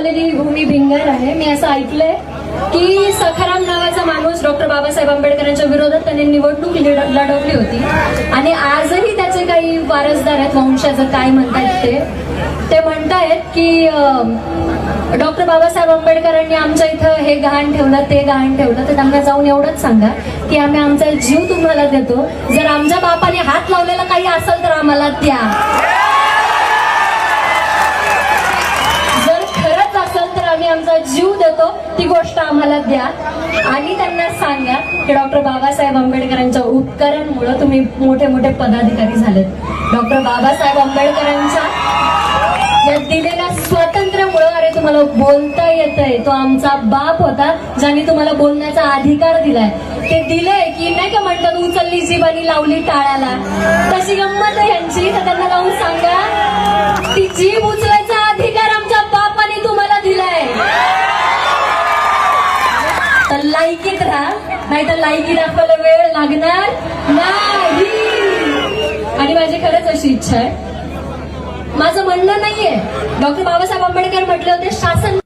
झालेली भूमी भिंगर आहे. मी असं ऐकलंय की सखाराम नावाचा माणूस डॉक्टर बाबासाहेब आंबेडकरांच्या विरोधात त्यांनी निवडणूक लढवली होती आणि आजही त्याचे काही वारसदार आहेत, वंशाचं काय म्हणतायत ते म्हणतायत की डॉक्टर बाबासाहेब आंबेडकरांनी आमच्या इथं हे गहाण ठेवलं, ते गहाण ठेवलं. तर त्यांना जाऊन एवढंच सांगा की आम्ही आमचा जीव तुम्हाला देतो, जर आमच्या बापाने हात लावलेला काही असेल तर आम्हाला द्या. जर खरंच असेल तर आम्ही आमचा जीव देतो, ती गोष्ट आम्हाला द्या. आणि त्यांना सांगा की डॉक्टर बाबासाहेब आंबेडकरांच्या उपकारांमुळे तुम्ही मोठे मोठे पदाधिकारी झालेत. डॉक्टर बाबासाहेब आंबेडकरांच्या या दिलेल्या स्वातंत्र्यामुळे अरे तुम्हाला बोलता येतंय. तो आमचा बाप होता ज्याने तुम्हाला बोलण्याचा अधिकार दिलाय. ते दिलंय की नाही का म्हणतात उचलली जीभ आणि लावली टाळ्याला, तशी गंमत आहे यांची. तर त्यांना जाऊन सांगा ती जीभ उचलायचा अधिकार आमच्या बापाने तुम्हाला दिलाय. तर लायकीत राहा, नाही तर लायकी दाखवायला वेळ लागणार नाही. आणि माझी खरंच अशी इच्छा आहे, माझं म्हणणं नाहीये, डॉक्टर बाबासाहेब आंबेडकर म्हटले होते शासन